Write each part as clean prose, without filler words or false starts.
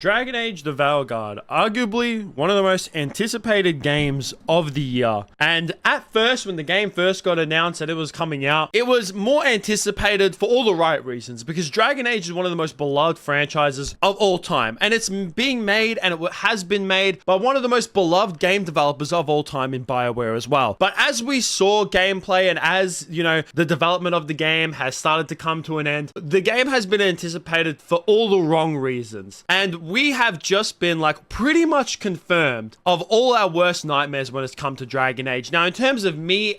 Dragon Age the Veilguard, arguably one of the most anticipated games of the year. And at first, when the game first got announced that it was coming out, it was more anticipated for all the right reasons, because Dragon Age is one of the most beloved franchises of all time. And it's being made, and it has been made, by one of the most beloved game developers of all time in BioWare as well. But as we saw gameplay, and as, you know, the development of the game has started to come to an end, the game has been anticipated for all the wrong reasons. And we have just been like pretty much confirmed of all our worst nightmares when it's come to Dragon Age. Now, in terms of me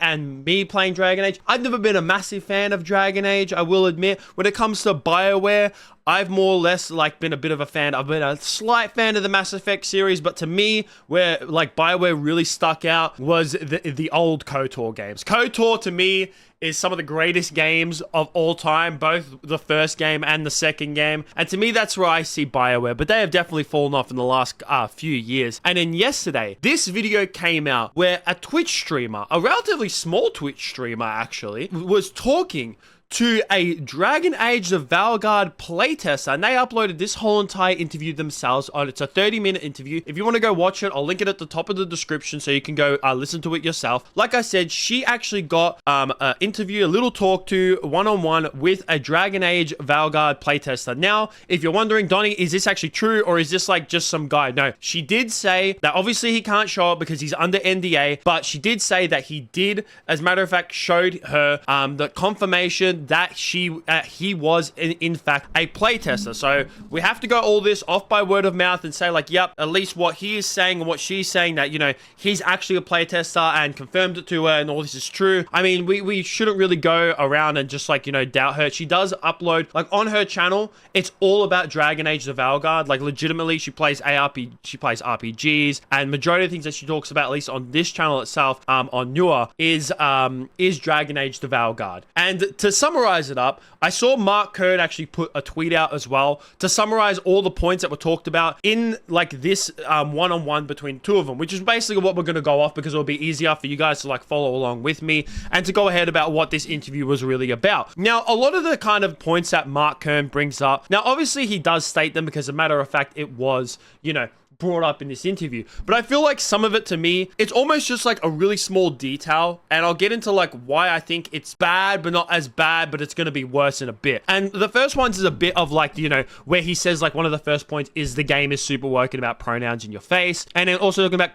playing Dragon Age, I've never been a massive fan of Dragon Age, I will admit. When it comes to BioWare, I've more or less like been a bit of a fan. I've been a slight fan of the Mass Effect series, but to me, where like BioWare really stuck out was the old KOTOR games. KOTOR to me is some of the greatest games of all time, both the first game and the second game. And to me, that's where I see BioWare, but they have definitely fallen off in the last few years. And then yesterday, this video came out where a Twitch streamer, a relatively small Twitch streamer actually, was talking to a Dragon Age the Veilguard playtester, and they uploaded this whole entire interview themselves. It's a 30-minute interview. If you want to go watch it, I'll link it at the top of the description so you can go listen to it yourself. Like I said, she actually got an interview, a little talk to one-on-one with a Dragon Age Veilguard playtester. Now, if you're wondering, Donnie, is this actually true, or is this like just some guy? No, she did say that obviously he can't show it because he's under NDA, but she did say that he did, as a matter of fact, showed her the confirmation that he was in fact a playtester. So we have to go all this off by word of mouth and say like, yep, at least what he is saying and what she's saying, that, you know, he's actually a playtester and confirmed it to her and all this is true. I mean, we shouldn't really go around and just like, you know, doubt her. She does upload, like on her channel, it's all about Dragon Age the Veilguard. Like legitimately, she plays RPGs, and majority of the things that she talks about, at least on this channel itself, on Newer, is Dragon Age the Veilguard. And to summarize it up, I saw Mark Curd actually put a tweet out as well to summarize all the points that were talked about in like this one-on-one between two of them, which is basically what we're going to go off, because it'll be easier for you guys to like follow along with me and to go ahead about what this interview was really about. Now, a lot of the kind of points that Mark Curd brings up, now obviously he does state them because, as a matter of fact, it was, you know, brought up in this interview, but I feel like some of it, to me, it's almost just like a really small detail, and I'll get into like why I think it's bad but not as bad, but it's going to be worse in a bit. And the first one is a bit of like, you know, where he says like one of the first points is the game is super woken about pronouns in your face, and then also talking about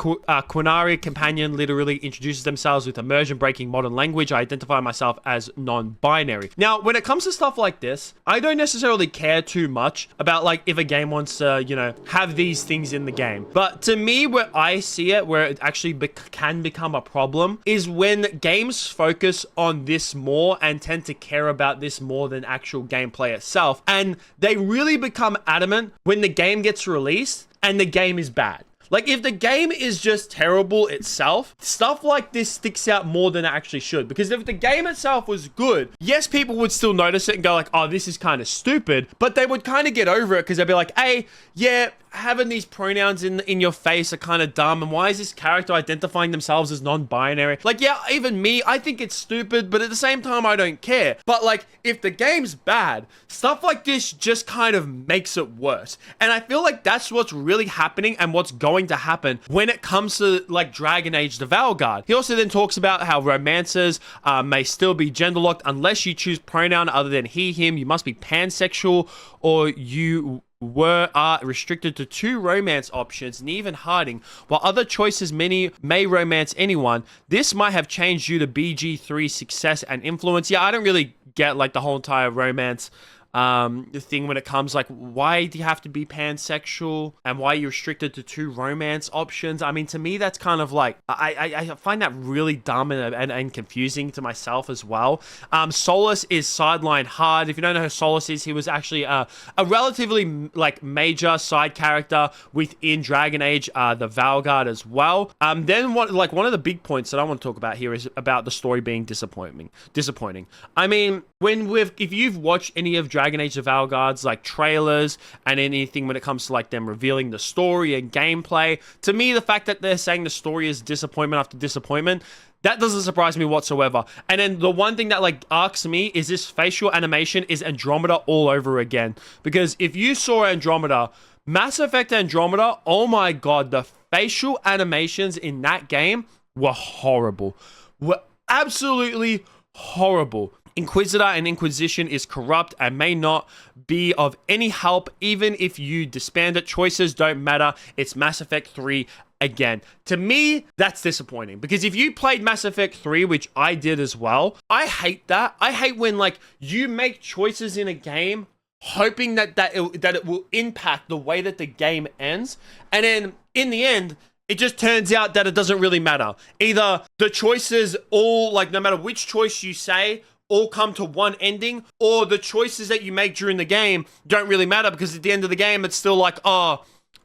Quinari companion literally introduces themselves with immersion breaking modern language. I identify myself as non-binary. Now, when it comes to stuff like this, I don't necessarily care too much about like if a game wants to, you know, have these things in the game. But to me, where I see it, where it actually can become a problem, is when games focus on this more and tend to care about this more than actual gameplay itself. And they really become adamant when the game gets released and the game is bad. Like, if the game is just terrible itself, stuff like this sticks out more than it actually should. Because if the game itself was good, yes, people would still notice it and go like, oh, this is kind of stupid. But they would kind of get over it because they'd be like, hey, yeah, having these pronouns in your face are kind of dumb, and why is this character identifying themselves as non-binary? Like, yeah, even me, I think it's stupid, but at the same time, I don't care. But like, if the game's bad, stuff like this just kind of makes it worse. And I feel like that's what's really happening and what's going to happen when it comes to like Dragon Age the Veilguard. He also then talks about how romances may still be gender locked unless you choose pronoun other than he, him. You must be pansexual, or you are restricted to 2 romance options and even hiding, while other choices many may romance anyone. This might have changed due to BG3 success and influence. Yeah, I don't really get like the whole entire romance thing when it comes like, why do you have to be pansexual and why are you restricted to 2 romance options? I mean, to me, that's kind of like, I find that really dumb and confusing to myself as well. Solus is sidelined hard. If you don't know who Solus is, he was actually a relatively like major side character within Dragon Age the Veilguard as well. Then one of the big points that I want to talk about here is about the story being disappointing. I mean, if you've watched any of Dragon Age the Veilguard's like trailers and anything when it comes to like them revealing the story and gameplay, to me, the fact that they're saying the story is disappointment after disappointment, that doesn't surprise me whatsoever. And then the one thing that like arcs me is this facial animation is Andromeda all over again. Because if you saw Andromeda Mass Effect Andromeda, oh my god, the facial animations in that game were horrible. Were absolutely horrible. Inquisitor and Inquisition is corrupt and may not be of any help even if you disband it. Choices don't matter. It's Mass Effect 3 again. To me, that's disappointing because if you played Mass Effect 3, which I did as well, I hate that. I hate when like you make choices in a game hoping that it will impact the way that the game ends, and then in the end it just turns out that it doesn't really matter. Either the choices all, like, no matter which choice you say, all come to one ending, or the choices that you make during the game don't really matter because at the end of the game it's still like,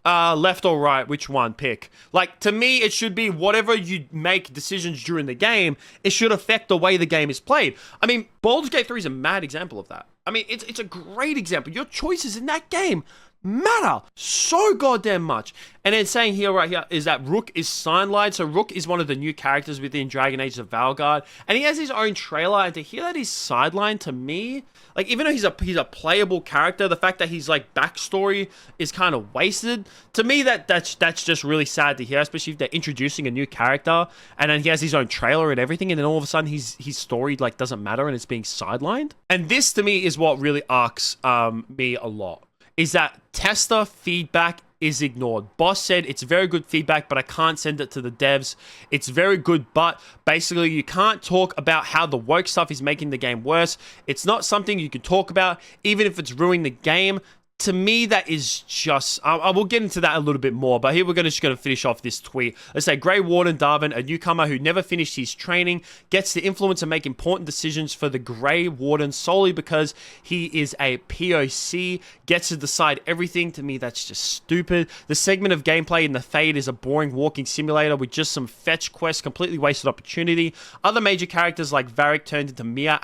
left or right, which one pick? Like, to me, it should be whatever you make decisions during the game, it should affect the way the game is played. I mean, Baldur's Gate 3 is a mad example of that. I mean, it's a great example. Your choices in that game matter so goddamn much. And then saying here, right here, is that Rook is sidelined. So Rook is one of the new characters within Dragon Age of Veilguard, and he has his own trailer. And to hear that he's sidelined, to me, like, even though he's a playable character, the fact that his like backstory is kind of wasted. To me, that's just really sad to hear, especially if they're introducing a new character and then he has his own trailer and everything, and then all of a sudden his story like doesn't matter and it's being sidelined. And this to me is what really irks me a lot. Is that tester feedback is ignored. Boss said it's very good feedback, but I can't send it to the devs. It's very good, but basically you can't talk about how the woke stuff is making the game worse. It's not something you can talk about, even if it's ruining the game. To me, that is just... I will get into that a little bit more, but here we're just going to finish off this tweet. Let's say, Grey Warden Darwin, a newcomer who never finished his training, gets to influence and make important decisions for the Grey Warden solely because he is a POC, gets to decide everything. To me, that's just stupid. The segment of gameplay in the Fade is a boring walking simulator with just some fetch quests, completely wasted opportunity. Other major characters like Varric turned into mere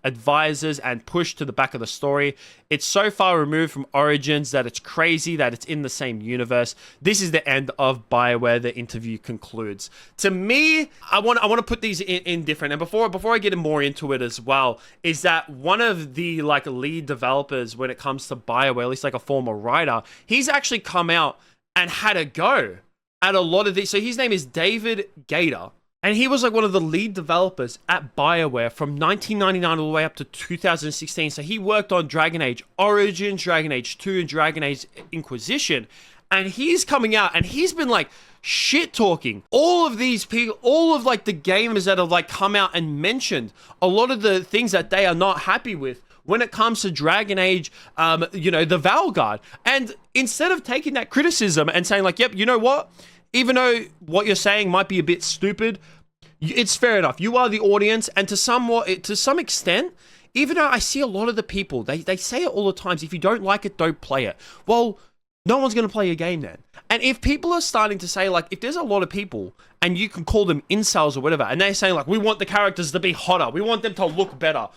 advisors and pushed to the back of the story. It's so far removed from Origins that it's crazy that it's in the same universe. This is the end of BioWare, the interview concludes. To me, I want to put these in different, and before I get more into it as well, is that one of the like lead developers when it comes to BioWare, at least like a former writer, he's actually come out and had a go at a lot of these. So his name is David Gator. And he was like one of the lead developers at BioWare from 1999 all the way up to 2016. So he worked on Dragon Age Origins, Dragon Age 2, and Dragon Age Inquisition. And he's coming out and he's been like shit talking all of these people, all of like the gamers that have like come out and mentioned a lot of the things that they are not happy with when it comes to Dragon Age, the Veilguard. And instead of taking that criticism and saying like, yep, you know what? Even though what you're saying might be a bit stupid, it's fair enough. You are the audience, and to some extent, even though I see a lot of the people, they say it all the times, if you don't like it, don't play it. Well, no one's going to play your game then. And if people are starting to say, like, if there's a lot of people, and you can call them incels or whatever, and they're saying, like, we want the characters to be hotter, we want them to look better,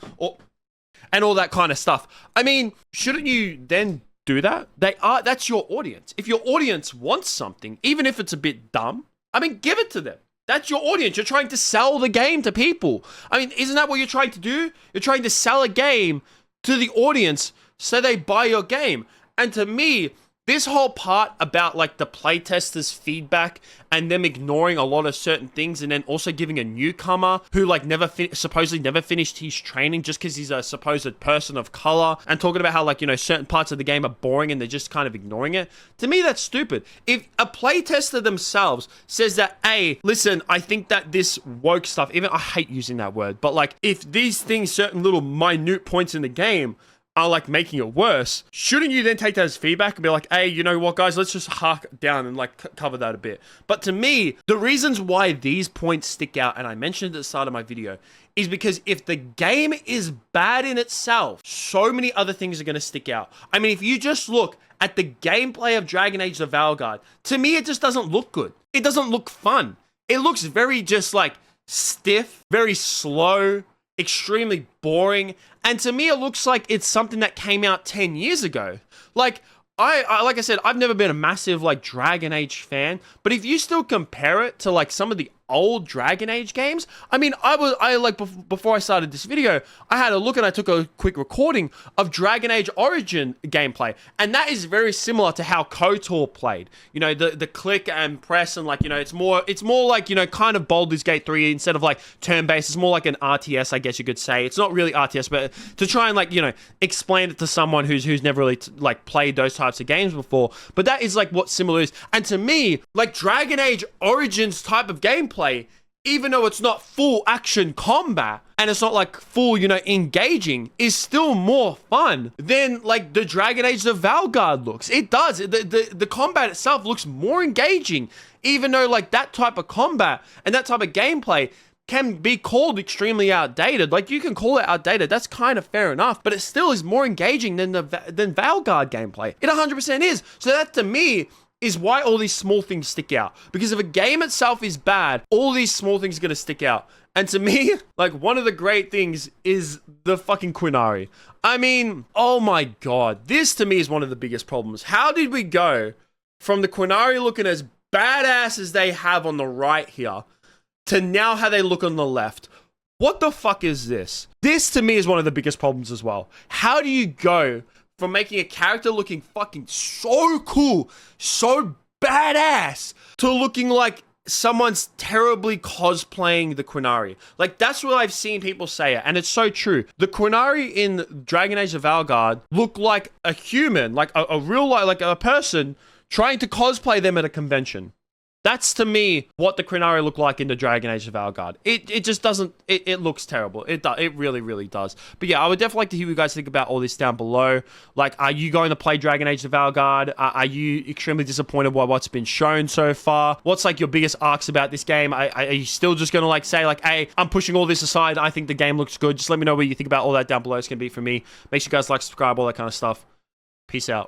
and all that kind of stuff. I mean, shouldn't you then do that? That's your audience. If your audience wants something, even if it's a bit dumb, I mean, give it to them. That's your audience. You're trying to sell the game to people. I mean, isn't that what you're trying to do? You're trying to sell a game to the audience so they buy your game. And to me, this whole part about like the playtesters' feedback and them ignoring a lot of certain things, and then also giving a newcomer who like supposedly never finished his training just because he's a supposed person of color, and talking about how like, certain parts of the game are boring and they're just kind of ignoring it. To me, that's stupid. If a playtester themselves says that, hey, listen, I think that this woke stuff, even I hate using that word, but like if these things, certain little minute points in the game are like making it worse, shouldn't you then take that as feedback and be like, hey, you know what, guys, let's just hark down and like cover that a bit. But to me, the reasons why these points stick out, and I mentioned at the start of my video, is because if the game is bad in itself, so many other things are going to stick out. I mean, if you just look at the gameplay of Dragon Age the Veilguard, to me, it just doesn't look good. It doesn't look fun. It looks very just like stiff, very slow, extremely boring, and to me it looks like it's something that came out 10 years ago. Like I said, I've never been a massive like Dragon Age fan, but if you still compare it to like some of the old Dragon Age games. I mean, before I started this video, I had a look and I took a quick recording of Dragon Age Origin gameplay, and that is very similar to how KOTOR played. You know, the click and press, and like, you know, it's more like, you know, kind of Baldur's Gate 3 instead of like turn-based. It's more like an RTS, I guess you could say. It's not really RTS, but to try and like, you know, explain it to someone who's never really like played those types of games before. But that is like what similar is. And to me, like Dragon Age Origins type of gameplay, even though it's not full action combat and it's not like full, you know, engaging, is still more fun than like the Dragon Age of Veilguard looks. It does. The combat itself looks more engaging, even though like that type of combat and that type of gameplay can be called extremely outdated. Like, you can call it outdated. That's kind of fair enough, but it still is more engaging than Veilguard gameplay. It 100% is. So that to me is why all these small things stick out. Because if a game itself is bad, all these small things are going to stick out. And to me, like, one of the great things is the fucking Quinari. I mean, oh my god. This to me is one of the biggest problems. How did we go from the Quinari looking as badass as they have on the right here to now how they look on the left? What the fuck is this? This to me is one of the biggest problems as well. How do you go from making a character looking fucking so cool, so badass, to looking like someone's terribly cosplaying the Quinari? Like, that's what I've seen people say it, and it's so true. The Quinari in Dragon Age of Veilguard look like a human, like a real life, like a person trying to cosplay them at a convention. That's to me what the Quinari look like in the Dragon Age of Veilguard. It just doesn't, it looks terrible. It really, really does. But yeah, I would definitely like to hear what you guys think about all this down below. Like, are you going to play Dragon Age of Veilguard? Are you extremely disappointed by what's been shown so far? What's like your biggest arcs about this game? Are you still just going to like say like, hey, I'm pushing all this aside, I think the game looks good? Just let me know what you think about all that down below. It's going to be for me. Make sure you guys like, subscribe, all that kind of stuff. Peace out.